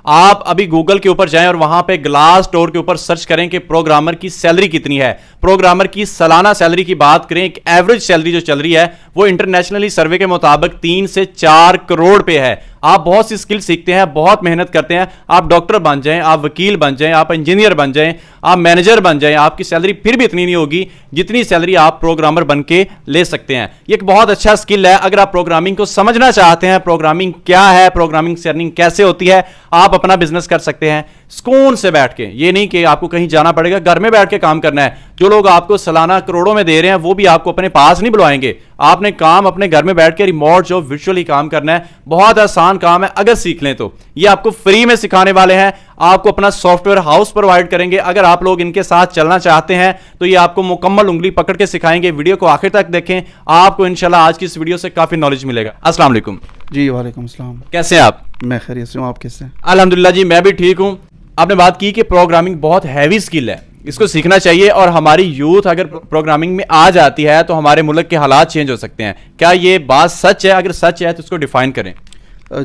آپ ابھی گوگل کے اوپر جائیں اور وہاں پہ گلاس ڈور کے اوپر سرچ کریں کہ پروگرامر کی سیلری کتنی ہے. پروگرامر کی سالانہ سیلری کی بات کریں, ایک ایوریج سیلری جو چل رہی ہے وہ انٹرنیشنلی سروے کے مطابق 3 سے 4 کروڑ پہ ہے. آپ بہت سی اسکل سیکھتے ہیں, بہت محنت کرتے ہیں, آپ ڈاکٹر بن جائیں, آپ وکیل بن جائیں, آپ انجینئر بن جائیں, آپ مینیجر بن جائیں, آپ کی سیلری پھر بھی اتنی نہیں ہوگی جتنی سیلری آپ پروگرامر بن کے لے سکتے ہیں. یہ ایک بہت اچھا اسکل ہے. اگر آپ پروگرامنگ کو سمجھنا چاہتے ہیں, پروگرامنگ کیا ہے, پروگرامنگ سے ارننگ کیسے ہوتی ہے, آپ اپنا بزنس کر سکتے ہیں سکون سے بیٹھ کے. یہ نہیں کہ آپ کو کہیں جانا پڑے گا, گھر میں بیٹھ کے کام کرنا ہے. جو لوگ آپ کو سالانہ کروڑوں میں دے رہے ہیں وہ بھی آپ کو اپنے پاس نہیں بلوائیں گے. آپ نے کام اپنے گھر میں بیٹھ کے ریموٹ جو ورچولی کام کرنا ہے, بہت آسان کام ہے اگر سیکھ لیں تو. یہ آپ کو فری میں سکھانے والے ہیں, آپ کو اپنا سافٹ ویئر ہاؤس پرووائڈ کریں گے. اگر آپ لوگ ان کے ساتھ چلنا چاہتے ہیں تو یہ آپ کو مکمل انگلی پکڑ کے سکھائیں گے. ویڈیو کو آخر تک دیکھیں, آپ کو انشاءاللہ آج کی اس ویڈیو سے کافی نالج ملے گا. السلام علیکم. جی وعلیکم السلام. کیسے ہیں آپ؟ میں خیریت سے ہوں, آپ کیسے ہیں؟ الحمدللہ جی میں بھی ٹھیک ہوں. آپ نے بات کی کہ پروگرامنگ بہت ہیوی اسکل ہے, اس کو سیکھنا چاہیے, اور ہماری یوتھ اگر پروگرامنگ میں آ جاتی ہے تو ہمارے ملک کے حالات چینج ہو سکتے ہیں. کیا یہ بات سچ ہے؟ اگر سچ ہے تو اس کو ڈیفائن کریں.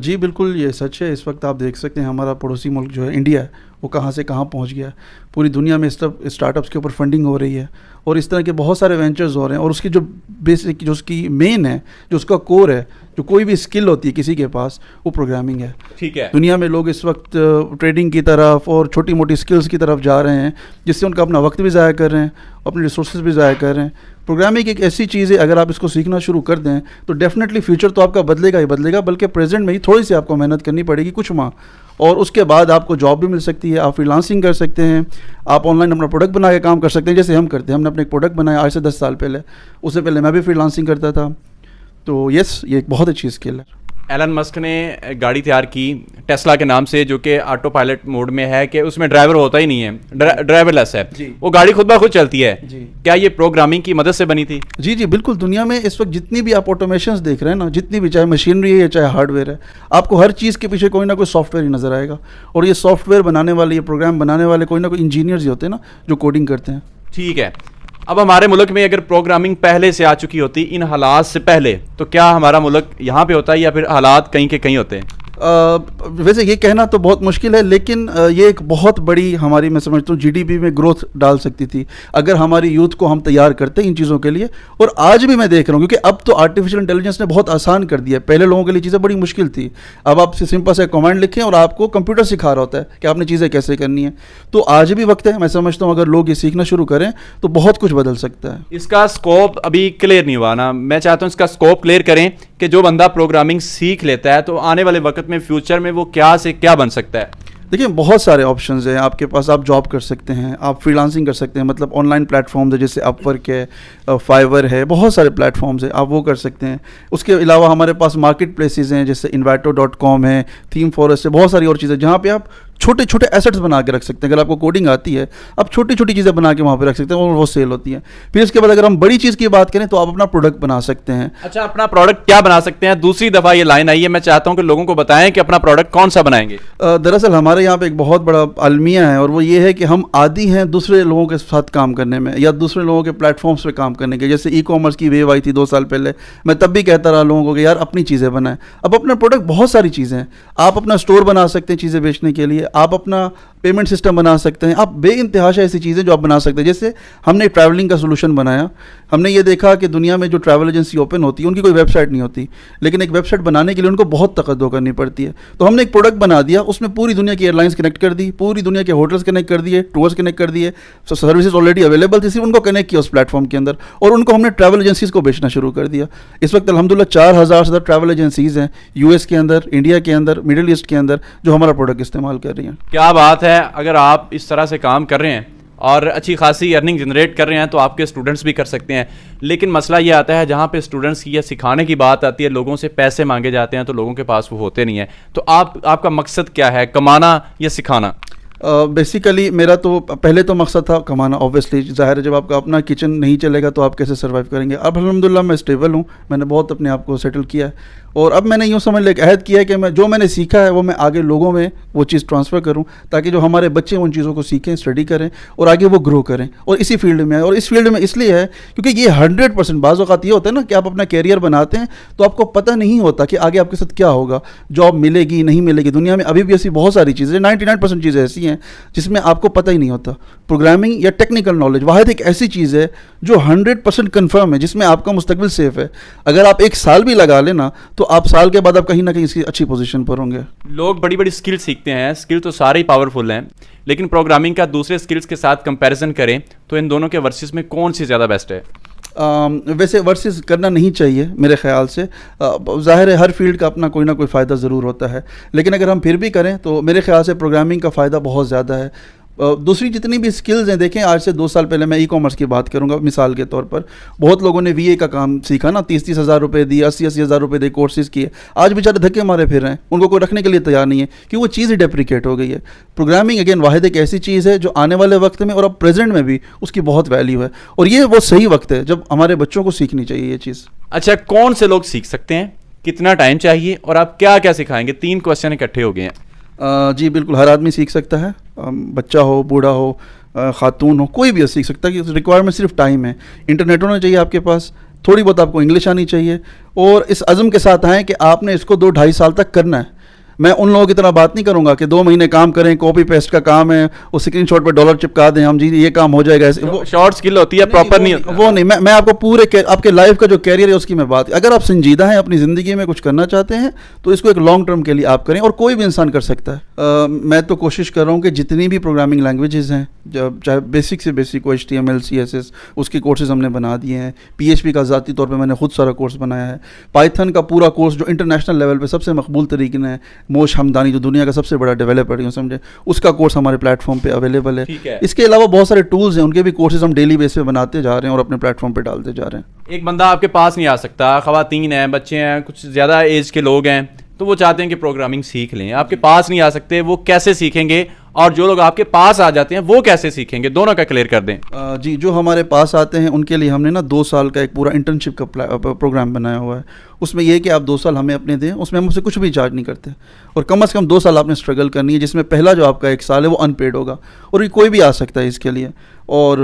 جی بالکل یہ سچ ہے. اس وقت آپ دیکھ سکتے ہیں ہمارا پڑوسی ملک جو ہے انڈیا ہے وہ کہاں سے کہاں پہنچ گیا ہے. پوری دنیا میں اسٹارٹ اپس کے اوپر فنڈنگ ہو رہی ہے اور اس طرح کے بہت سارے وینچرز ہو رہے ہیں. اور اس کی جو بیسک جو اس کی مین ہے, جو اس کا کور ہے, جو کوئی بھی اسکل ہوتی ہے کسی کے پاس, وہ پروگرامنگ ہے. ٹھیک ہے. دنیا میں لوگ اس وقت ٹریڈنگ کی طرف اور چھوٹی موٹی اسکلز کی طرف جا رہے ہیں جس سے ان کا اپنا وقت بھی ضائع کر رہے ہیں, اپنے ریسورسز بھی ضائع کر رہے ہیں. پروگرامنگ ایک ایسی چیز ہے اگر آپ اس کو سیکھنا شروع کر دیں تو ڈیفینیٹلی فیوچر تو آپ کا بدلے گا ہی بدلے گا, بلکہ پریزنٹ میں ہی تھوڑی سی آپ کو محنت کرنی پڑے گی کچھ ماہ, اور اس کے بعد آپ کو جاب بھی مل سکتی ہے. آپ فری لانسنگ کر سکتے ہیں, آپ آن لائن اپنا پروڈکٹ بنا کے کام کر سکتے ہیں جیسے ہم کرتے ہیں. ہم نے اپنے ایک پروڈکٹ بنایا آج سے 10 سال پہلے, اس سے پہلے میں بھی فری لانسنگ کرتا تھا. تو یس یہ ایک بہت اچھی اسکل ہے. ایلن مسک نے گاڑی تیار کی ٹیسلا کے نام سے, جو کہ آٹو پائلٹ موڈ میں ہے, کہ اس میں ڈرائیور ہوتا ہی نہیں ہے, ڈرائیور لیس ہے. وہ گاڑی خود بخود چلتی ہے. کیا یہ پروگرامنگ کی مدد سے بنی تھی؟ جی جی بالکل. دنیا میں اس وقت جتنی بھی آپ آٹومیشنز دیکھ رہے ہیں نا, جتنی بھی, چاہے مشینری ہے یا چاہے ہارڈ ویئر ہے, آپ کو ہر چیز کے پیچھے کوئی نہ کوئی سافٹ ویئر ہی نظر آئے گا. اور یہ سافٹ ویئر بنانے والے, یہ پروگرام بنانے والے کوئی نہ کوئی انجینئرز ہی ہوتے ہیں نا جو کوڈنگ کرتے ہیں. ٹھیک ہے. اب ہمارے ملک میں اگر پروگرامنگ پہلے سے آ چکی ہوتی ان حالات سے پہلے, تو کیا ہمارا ملک یہاں پہ ہوتا ہے یا پھر حالات کہیں کے کہیں ہوتے ہیں؟ ویسے یہ کہنا تو بہت مشکل ہے, لیکن یہ ایک بہت بڑی ہماری, میں سمجھتا ہوں, جی ڈی پی میں گروتھ ڈال سکتی تھی اگر ہماری یوتھ کو ہم تیار کرتے ان چیزوں کے لیے. اور آج بھی میں دیکھ رہا ہوں, کیونکہ اب تو آرٹیفیشیل انٹیلیجنس نے بہت آسان کر دیا ہے. پہلے لوگوں کے لیے چیزیں بڑی مشکل تھی. اب آپ سے سمپل سے کمانڈ لکھیں اور آپ کو کمپیوٹر سکھا رہا ہوتا ہے کہ آپ نے چیزیں کیسے کرنی ہیں. تو آج بھی وقت ہے, میں سمجھتا ہوں اگر لوگ یہ سیکھنا شروع کریں تو بہت کچھ بدل سکتا ہے. اس کا اسکوپ ابھی کلیئر نہیں ہوا نا. میں چاہتا ہوں اس کا اسکوپ کلیئر کریں کہ جو بندہ پروگرامنگ سیکھ لیتا ہے تو آنے والے وقت میں فیوچر میں وہ کیا سے کیا بن سکتا ہے. دیکھیں بہت سارے آپشنز ہیں آپ کے پاس. آپ جاب کر سکتے ہیں, آپ فری لانسنگ کر سکتے ہیں, مطلب آن لائن پلیٹ فارمز ہے جیسے اپ ورک ہے, فائیور ہے, بہت سارے پلیٹ فارمز ہیں, آپ وہ کر سکتے ہیں. اس کے علاوہ ہمارے پاس مارکیٹ پلیسز ہیں جیسے انویٹو.com ہے, تھیم فارسٹ ہے, بہت ساری اور چیزیں جہاں پہ آپ چھوٹے چھوٹے ایسٹس بنا کے رکھ سکتے ہیں. اگر آپ کو کوڈنگ آتی ہے آپ چھوٹی چھوٹی چیزیں بنا کے وہاں پہ رکھ سکتے ہیں اور وہ سیل ہوتی ہیں. پھر اس کے بعد اگر ہم بڑی چیز کی بات کریں تو آپ اپنا پروڈکٹ بنا سکتے ہیں. اچھا, اپنا پروڈکٹ کیا بنا سکتے ہیں؟ دوسری دفعہ یہ لائن آئی ہے, میں چاہتا ہوں کہ لوگوں کو بتائیں کہ اپنا پروڈکٹ کون سا بنائیں گے. دراصل ہمارے یہاں پہ ایک بہت بڑا المیہ ہے, اور وہ یہ ہے کہ ہم عادی ہیں دوسرے لوگوں کے ساتھ کام کرنے میں یا دوسرے لوگوں کے پلیٹ فارمس پہ کام کرنے کے. جیسے ای کامرس کی ویو آئی تھی 2 سال پہلے, میں تب بھی کہتا رہا لوگوں کو کہ یار اپنی چیزیں بنائیں. اب اپنا پروڈکٹ بہت ساری چیزیں ہیں. آپ اپنا اسٹور بنا سکتے ہیں چیزیں بیچنے کے لیے, آپ اپنا پیمنٹ سسٹم بنا سکتے ہیں, آپ بے انتہاشا ایسی چیزیں جو آپ بنا سکتے ہیں. جیسے ہم نے ٹریولنگ کا سولوشن بنایا. ہم نے یہ دیکھا کہ دنیا میں جو ٹریول ایجنسی اوپن ہوتی ہے ان کی کوئی ویب سائٹ نہیں ہوتی, لیکن ایک ویب سائٹ بنانے کے لیے ان کو بہت تقدو کرنی پڑتی ہے. تو ہم نے ایک پروڈکٹ بنا دیا, اس میں پوری دنیا کی ایئر لائنس کنیکٹ کر دی, پوری دنیا کے ہوٹلس کنیکٹ کر دیے, ٹورس کنیکٹ کر دیے, سروسز آلریڈی اویلیبل تھی, صرف ان کو کنیکٹ کیا اس پلیٹ فارم کے اندر, اور ان کو ہم نے ٹریول ایجنسیز کو بیچنا شروع کر دیا. اس وقت الحمدللہ 4000 سے زیادہ ٹریول ایجنسیز ہیں یو ایس کے اندر, انڈیا کے اندر, مڈل ایسٹ کے اندر, جو ہمارا پروڈکٹ استعمال کر رہی ہیں. کیا بات ہے. اگر آپ اس طرح سے کام کر رہے ہیں اور اچھی خاصی ارننگ جنریٹ کر رہے ہیں تو آپ کے اسٹوڈنٹس بھی کر سکتے ہیں. لیکن مسئلہ یہ آتا ہے جہاں پہ اسٹوڈنٹس کی یا سکھانے کی بات آتی ہے, لوگوں سے پیسے مانگے جاتے ہیں تو لوگوں کے پاس وہ ہوتے نہیں ہیں. تو آپ کا مقصد کیا ہے, کمانا یا سکھانا؟ بیسیکلی میرا تو پہلے تو مقصد تھا کمانا. اوبیسلی ظاہر ہے جب آپ کا اپنا کچن نہیں چلے گا تو آپ کیسے سروائیو کریں گے. اب الحمدللہ میں اسٹیبل ہوں, میں نے بہت اپنے آپ کو سیٹل کیا ہے اور اب میں نے یوں سمجھ لے ایک عہد کیا ہے کہ میں نے سیکھا ہے وہ میں آگے لوگوں میں وہ چیز ٹرانسفر کروں تاکہ جو ہمارے بچے ان چیزوں کو سیکھیں, اسٹڈی کریں اور آگے وہ گرو کریں اور اسی فیلڈ میں آئیں. اور اس فیلڈ میں اس لیے ہے کیونکہ یہ 100% بعض اوقات یہ ہوتا ہے نا کہ آپ اپنا کیریئر بناتے ہیں تو آپ کو پتہ نہیں ہوتا کہ آگے آپ کے ساتھ کیا ہوگا, جاب ملے گی نہیں ملے گی. دنیا میں ابھی بھی ایسی بہت ساری چیزیں 99% چیزیں ایسی ہیں جس میں آپ کو پتہ ہی نہیں ہوتا. پروگرامنگ یا ٹیکنیکل نالج واحد ایک ایسی چیز ہے جو 100% کنفرم ہے, جس میں آپ کا مستقبل سیف ہے. اگر آپ 1 سال بھی لگا لینا تو آپ سال کے بعد آپ کہیں نہ کہیں اس کی اچھی پوزیشن پر ہوں گے. لوگ بڑی بڑی اسکل سیکھتے ہیں, اسکل تو سارے ہی پاورفل ہیں, لیکن پروگرامنگ کا دوسرے اسکلس کے ساتھ کمپیریزن کریں تو ان دونوں کے ورسز میں کون سی زیادہ بیسٹ ہے؟ ویسے ورسز کرنا نہیں چاہیے میرے خیال سے. ظاہر ہے ہر فیلڈ کا اپنا کوئی نہ کوئی فائدہ ضرور ہوتا ہے, لیکن اگر ہم پھر بھی کریں تو میرے خیال سے پروگرامنگ کا فائدہ بہت زیادہ ہے. دوسری جتنی بھی اسکلز ہیں, دیکھیں آج سے 2 سال پہلے میں ای کامرس کی بات کروں گا مثال کے طور پر, بہت لوگوں نے وی اے کا کام سیکھا نا, 30 ہزار روپے دیے, 80 ہزار روپے دے کورسز کیے, آج بیچارے دھکے مارے پھر رہے ہیں, ان کو کوئی رکھنے کے لیے تیار نہیں ہے کہ وہ چیز ہی ڈیپریکیٹ ہو گئی ہے. پروگرامنگ اگین واحد ایک ایسی چیز ہے جو آنے والے وقت میں اور اب پریزنٹ میں بھی اس کی بہت ویلیو ہے, اور یہ وہ صحیح وقت ہے جب ہمارے بچوں کو سیکھنی چاہیے یہ چیز. اچھا, کون سے لوگ سیکھ سکتے ہیں, کتنا ٹائم چاہیے, اور آپ کیا کیا سکھائیں گے؟ 3 کوسچن اکٹھے ہو گئے ہیں. جی بالکل, ہر آدمی سیکھ سکتا ہے, بچہ ہو, بوڑھا ہو, خاتون ہو, کوئی بھی سیکھ سکتا ہے. کہ ریکوائرمنٹ صرف ٹائم ہے. انٹرنیٹ ہونا چاہیے آپ کے پاس, تھوڑی بہت آپ کو انگلش آنی چاہیے, اور اس عزم کے ساتھ آئیں کہ آپ نے اس کو 2-2.5 سال تک کرنا ہے. میں ان لوگوں کی طرح بات نہیں کروں گا کہ 2 مہینے کام کریں, کاپی پیسٹ کا کام ہے, وہ اسکرین شاٹ پہ ڈالر چپکا دیں, ہم جی یہ کام ہو جائے گا. شارٹ اسکل ہوتی ہے, پراپر نہیں ہوتا. وہ نہیں, میں آپ کو پورے آپ کے لائف کا جو کیریئر ہے اس کی میں بات, اگر آپ سنجیدہ ہیں اپنی زندگی میں کچھ کرنا چاہتے ہیں تو اس کو ایک لانگ ٹرم کے لیے آپ کریں, اور کوئی بھی انسان کر سکتا ہے. میں تو کوشش کر رہا ہوں کہ جتنی بھی پروگرامنگ لینگویجز ہیں, چاہے بیسک سے بیسک وہ HTML CSS اس کے کورسز ہم نے بنا دیے ہیں. PHP کا ذاتی طور پہ میں نے خود سارا کورس بنایا ہے. پائتھن کا پورا کورس جو انٹرنیشنل لیول پہ سب سے مقبول طریقے نے, موش ہمدانی جو دنیا کا سب سے بڑا ڈیولپر ہے سمجھے, اس کا کورس ہمارے پلیٹ فارم پہ اویلیبل ہے. اس کے علاوہ بہت سارے ٹولز ہیں, ان کے بھی کورسز ہم ڈیلی بیس پہ بناتے جا رہے ہیں اور اپنے پلیٹ فارم پہ ڈالتے جا رہے ہیں. ایک بندہ آپ کے پاس نہیں آ سکتا, خواتین ہیں, بچے ہیں, کچھ زیادہ ایج کے لوگ ہیں, تو وہ چاہتے ہیں کہ پروگرامنگ سیکھ لیں, آپ کے پاس نہیں آ سکتے, وہ کیسے سیکھیں گے؟ اور جو لوگ آپ کے پاس آ جاتے ہیں وہ کیسے سیکھیں گے؟ دونوں کا کلیئر کر دیں. جی, جو ہمارے پاس آتے ہیں ان کے لیے ہم نے نا 2 سال کا ایک پورا انٹرنشپ کا پروگرام بنایا ہوا ہے. اس میں یہ کہ آپ 2 سال ہمیں اپنے دیں, اس میں ہم سے کچھ بھی چارج نہیں کرتے, اور کم از کم 2 سال آپ نے اسٹرگل کرنی ہے, جس میں پہلا جو آپ کا 1 سال ہے وہ ان پیڈ ہوگا, اور یہ کوئی بھی آ سکتا ہے اس کے لیے. اور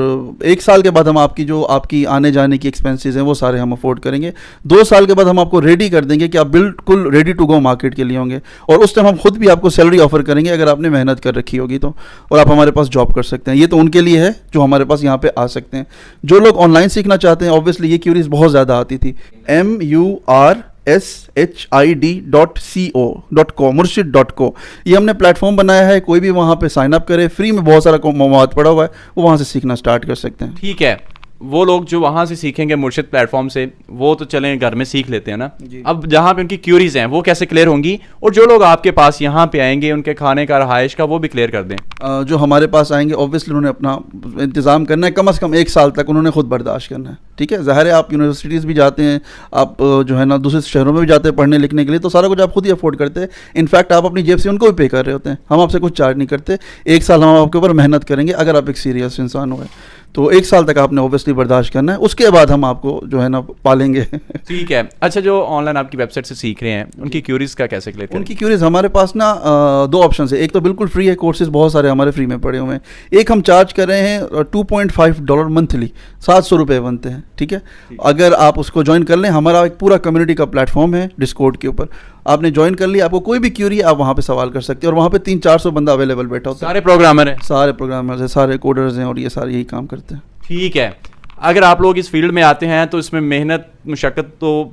1 سال کے بعد ہم آپ کی آنے جانے کی ایکسپینسز ہیں وہ سارے ہم افورڈ کریں گے. 2 سال کے بعد ہم آپ کو ریڈی کر دیں گے کہ آپ بالکل ریڈی ٹو گو مارکیٹ کے لیے ہوں گے, اور اس ٹائم ہم خود بھی آپ کو سیلری آفر کریں گے اگر آپ نے محنت کر رکھی ہوگی تو, اور آپ ہمارے پاس جاب کر سکتے ہیں. یہ تو ان کے لیے ہے جو ہمارے پاس یہاں پہ آ سکتے ہیں. جو لوگ آن لائن سیکھنا چاہتے ہیں, اوبویسلی یہ کیوریز بہت زیادہ آتی تھی. murshid.co یہ ہم نے پلیٹ فارم بنایا ہے, کوئی بھی وہاں پہ سائن اپ کرے, فری میں بہت سارا مواد پڑا ہوا ہے, وہ وہاں سے سیکھنا اسٹارٹ کر سکتے ہیں. ٹھیک ہے, وہ لوگ جو وہاں سے سیکھیں گے مرشد پلیٹ فارم سے, وہ تو چلیں گھر میں سیکھ لیتے ہیں نا. اب جہاں پہ ان کی کیوریز ہیں وہ کیسے کلیئر ہوں گی, اور جو لوگ آپ کے پاس یہاں پہ آئیں گے ان کے کھانے کا, رہائش کا, وہ بھی کلیئر کر دیں. جو ہمارے پاس آئیں گے اوبویسلی انہوں نے اپنا انتظام کرنا ہے, کم از کم 1 سال تک انہوں نے خود برداشت کرنا ہے. ٹھیک ہے, ظاہر ہے آپ یونیورسٹیز بھی جاتے ہیں, آپ جو ہے نا دوسرے شہروں میں بھی جاتے ہیں پڑھنے لکھنے کے لیے, تو سارا کچھ آپ خود ہی افورڈ کرتے ہیں. انفیکٹ آپ اپنی جیب سے ان کو بھی پے کر رہے ہوتے ہیں, ہم آپ سے کچھ چارج نہیں کرتے. 1 سال ہم آپ کے اوپر محنت کریں گے, اگر آپ ایک سیریس انسان ہوئے تو 1 سال تک آپ نے اوبویسلی برداشت کرنا ہے, اس کے بعد ہم آپ کو جو ہے نا پالیں گے. ٹھیک ہے. اچھا, جو آن لائن آپ کی ویب سائٹ سے سیکھ رہے ہیں ان کی کیوریز کا کیسے کلیئر کریں؟ ان کی کیوریز ہمارے پاس نا 2 آپشنز ہیں. ایک تو بالکل فری ہے, کورسز بہت سارے ہمارے فری میں پڑے ہوئے ہیں. ایک ہم چارج کر رہے ہیں $2.5 منتھلی, 700 روپے بنتے ہیں. ٹھیک ہے, اگر آپ اس کو جوائن کر لیں, ہمارا ایک پورا کمیونٹی کا پلیٹ فارم ہے ڈسکورڈ کے اوپر, آپ نے جوائن کر لیا, آپ کو کوئی بھی کیوری آپ وہاں پہ سوال کر سکتے ہیں, اور وہاں پہ 300-400 بندہ اویلیبل بیٹھا ہوتا ہے. سارے پروگرامر ہیں, سارے پروگرامرز ہیں, سارے کوڈرز ہیں, اور یہ سارے یہی کام کرتے ہیں. ٹھیک ہے. اگر آپ لوگ اس فیلڈ میں آتے ہیں تو اس میں محنت مشقت تو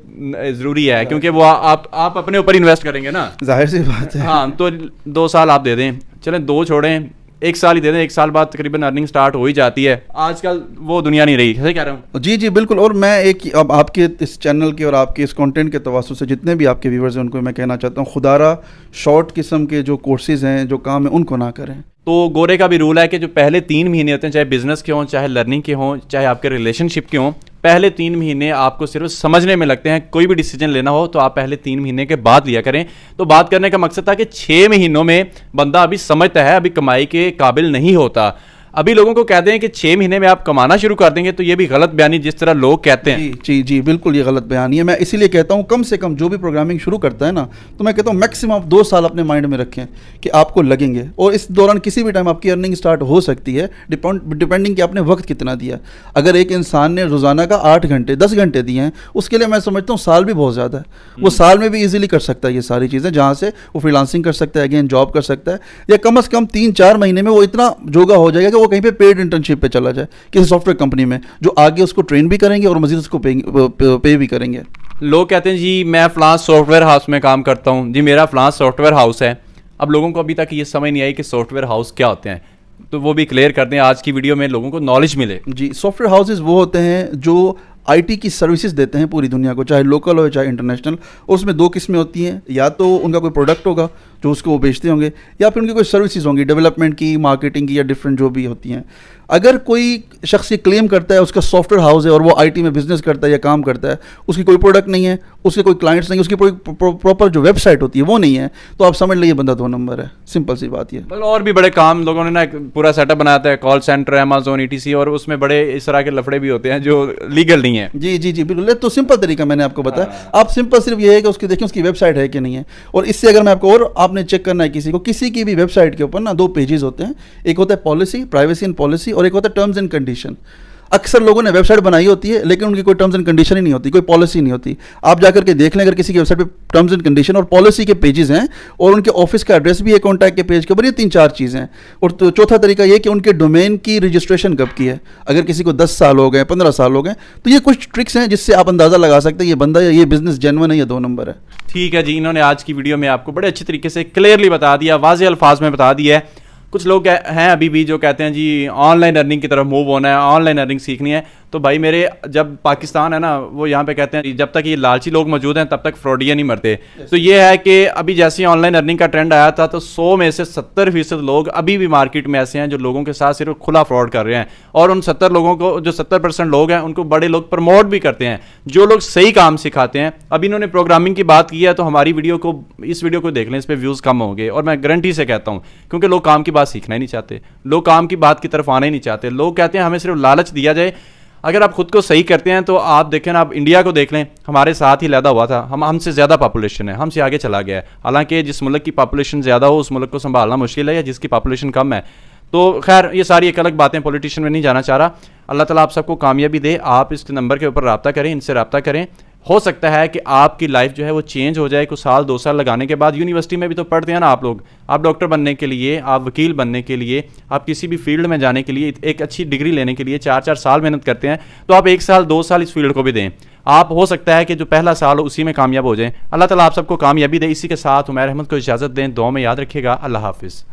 ضروری ہے, کیونکہ وہ آپ اپنے اوپر انویسٹ کریں گے نا, ظاہر سی بات ہے. ہاں, تو 2 سال آپ دے دیں, چلیں 2 چھوڑیں, 1 سال ہی دے دیں, 1 سال بعد تقریباً ارننگ سٹارٹ ہو ہی جاتی ہے. آج کل وہ دنیا نہیں رہی, صحیح کہہ رہا ہوں؟ جی جی بالکل. اور میں ایک اب آپ کے اس چینل کے اور آپ کے اس کانٹینٹ کے تواسط سے جتنے بھی آپ کے ویورز ہیں ان کو میں کہنا چاہتا ہوں, خدا را شارٹ قسم کے جو کورسز ہیں, جو کام ہیں, ان کو نہ کریں. تو گورے کا بھی رول ہے کہ جو پہلے 3 مہینے ہوتے ہیں, چاہے بزنس کے ہوں, چاہے لرننگ کے ہوں, چاہے آپ کے ریلیشن شپ کے ہوں, پہلے 3 مہینے آپ کو صرف سمجھنے میں لگتے ہیں. کوئی بھی ڈیسیجن لینا ہو تو آپ پہلے 3 مہینے کے بعد لیا کریں. تو بات کرنے کا مقصد تھا کہ 6 مہینوں میں بندہ ابھی سمجھتا ہے, ابھی کمائی کے قابل نہیں ہوتا. ابھی لوگوں کو کہتے ہیں کہ 6 مہینے میں آپ کمانا شروع کر دیں گے, تو یہ بھی غلط بیانی جس طرح لوگ کہتے ہیں. جی بالکل یہ غلط بیانی ہے. میں اسی لیے کہتا ہوں کم سے کم جو بھی پروگرامنگ شروع کرتا ہے نا, تو میں کہتا ہوں میکسیمم آپ 2 سال اپنے مائنڈ میں رکھیں کہ آپ کو لگیں گے, اور اس دوران کسی بھی ٹائم آپ کی ارننگ اسٹارٹ ہو سکتی ہے, ڈپینڈنگ کہ آپ نے وقت کتنا دیا. اگر ایک انسان نے روزانہ کا 8 گھنٹے 10 گھنٹے دیے ہیں, اس کے لیے میں سمجھتا ہوں سال بھی بہت زیادہ ہے. وہ سال میں بھی ایزیلی کر سکتا ہے یہ ساری چیزیں, جہاں سے وہ فری لانسنگ کر سکتا ہے, اگین جاب کر سکتا ہے, یا کم از کم 3-4 مہینے میں وہ اتنا جوگا ہو جائے گا کہ وہ کہیں پہ پیڈ انٹرنشپ پہ چلا جائے کسی سافٹ ویئر کمپنی میں, جو آگے اس کو ٹرین بھی کریں گے اور مزید اس کو پے بھی کریں گے. لوگ کہتے ہیں جی میں فلاں سافٹ ویئر ہاؤس میں کام کرتا ہوں, جی میرا فلاں سافٹ ویئر ہاؤس ہے. اب لوگوں کو ابھی تک یہ سمجھ نہیں آئی کہ سافٹ ویئر ہاؤس کیا ہوتے ہیں, تو وہ بھی کلیئر کر دیں آج کی ویڈیو میں, لوگوں کو نالج ملے. جی سافٹ ویئر ہاؤسز وہ ہوتے ہیں جو آئی ٹی کی سروسز دیتے ہیں پوری دنیا کو, چاہے لوکل ہو چاہے انٹرنیشنل. اور اس میں 2 قسمیں ہوتی ہیں, یا تو ان کا کوئی پروڈکٹ ہوگا جو اس کو وہ بیچتے ہوں گے, یا پھر ان کی کوئی سروسز ہوں گی ڈیولپمنٹ کی, مارکیٹنگ کی, یا ڈفرینٹ جو بھی ہوتی ہیں. اگر کوئی شخص یہ کلیم کرتا ہے اس کا سافٹ ویئر ہاؤس ہے اور وہ آئی ٹی میں بزنس کرتا ہے یا کام کرتا ہے, اس کی کوئی پروڈکٹ نہیں ہے, اس کے کوئی کلائنٹس نہیں, اس کی پراپر جو ویب سائٹ ہوتی ہے وہ نہیں ہے, تو آپ سمجھ لیں یہ بندہ 2 نمبر ہے. سمپل سی بات یہ. اور بھی بڑے کام لوگوں نے نا پورا سیٹ اپ بناتا ہے, کال سینٹر, امیزون, ETC, اور اس میں بڑے اس طرح کے لفڑے بھی ہوتے ہیں جو لیگل نہیں ہیں. جی بالکل. تو سمپل طریقہ میں نے آپ کو بتایا, آپ سمپل صرف یہ ہے کہ اس کی دیکھیں اس کی ویب سائٹ ہے کہ نہیں ہے. اور اس سے اگر میں آپ کو, اور آپ نے چیک کرنا ہے کسی کی بھی ویب سائٹ کے اوپر نا 2 پیجز ہوتے ہیں, ایک ہوتا ہے پالیسی, پرائیویسی اینڈ پالیسی, اور ایک ہوتا ہے ٹرمز اینڈ کنڈیشن. اکثر لوگوں نے ویب سائٹ بنائی ہوتی ہے لیکن ان کی کوئی ٹرمز اینڈ کنڈیشن ہی نہیں ہوتی, کوئی پالیسی نہیں ہوتی. آپ جا کر کے دیکھ لیں اگر کسی کی ویب سائٹ پہ ٹرمز اینڈ کنڈیشن اور پالیسی کے پیجز ہیں, اور ان کے آفس کا ایڈریس بھی ہے کانٹیکٹ کے پیج کے اوپر, یہ 3-4 چیزیں ہیں. اور چوتھا طریقہ یہ کہ ان کے ڈومین کی رجسٹریشن کب کی ہے. اگر کسی کو 10 سال ہو گئے, 15 سال ہو گئے, تو یہ کچھ ٹرکس ہیں جس سے آپ اندازہ لگا سکتے ہیں یہ بندہ یا یہ بزنس جینوئن ہے یا 2 نمبر ہے. ٹھیک ہے جی, انہوں نے آج کی ویڈیو میں آپ کو بڑے اچھے طریقے سے کلیئرلی بتا دیا, واضح الفاظ میں بتا دیا ہے. کچھ لوگ ہیں ابھی بھی جو کہتے ہیں جی آن لائن ارننگ کی طرف موو ہونا ہے, آن لائن ارننگ سیکھنی ہے. تو بھائی میرے, جب پاکستان ہے نا, وہ یہاں پہ کہتے ہیں جب تک یہ لالچی لوگ موجود ہیں تب تک فراڈیاں نہیں مرتے. تو یہ ہے کہ ابھی جیسے آن لائن ارننگ کا ٹرینڈ آیا تھا, تو 100 میں سے 70% لوگ ابھی بھی مارکیٹ میں ایسے ہیں جو لوگوں کے ساتھ صرف کھلا فراڈ کر رہے ہیں. اور ان 70 لوگوں کو, جو 70% لوگ ہیں, ان کو بڑے لوگ پروموٹ بھی کرتے ہیں, جو لوگ صحیح کام سکھاتے ہیں. ابھی انہوں نے پروگرامنگ کی بات کی ہے, تو ہماری اس ویڈیو کو دیکھ لیں, اس پہ ویوز کم ہوں گے. اور میں گارنٹی سے کہتا ہوں, کیونکہ لوگ کام کی بات سیکھنا ہی نہیں چاہتے, لوگ کام کی بات کی طرف آنا ہی نہیں چاہتے. لوگ کہتے ہیں ہمیں صرف لالچ دیا جائے. اگر آپ خود کو صحیح کرتے ہیں تو آپ دیکھیں نا, آپ انڈیا کو دیکھ لیں, ہمارے ساتھ ہی لیدا ہوا تھا, ہم سے زیادہ پاپولیشن ہے, ہم سے آگے چلا گیا ہے. حالانکہ جس ملک کی پاپولیشن زیادہ ہو اس ملک کو سنبھالنا مشکل ہے, یا جس کی پاپولیشن کم ہے. تو خیر یہ ساری ایک الگ باتیں, پولیٹیشین میں نہیں جانا چاہ رہا. اللہ تعالیٰ آپ سب کو کامیابی دے. آپ اس نمبر کے اوپر رابطہ کریں, ان سے رابطہ کریں. ہو سکتا ہے کہ آپ کی لائف جو ہے وہ چینج ہو جائے کچھ سال 2 سال لگانے کے بعد. یونیورسٹی میں بھی تو پڑھتے ہیں نا آپ لوگ, آپ ڈاکٹر بننے کے لیے, آپ وکیل بننے کے لیے, آپ کسی بھی فیلڈ میں جانے کے لیے, ایک اچھی ڈگری لینے کے لیے 4 سال محنت کرتے ہیں. تو آپ 1 سال 2 سال اس فیلڈ کو بھی دیں. آپ ہو سکتا ہے کہ جو پہلا سال ہو اسی میں کامیاب ہو جائیں. اللہ تعالیٰ آپ سب کو کامیابی دے. اسی کے ساتھ عمیر احمد کو اجازت دیں. دعا میں یاد رکھیے گا. اللہ حافظ.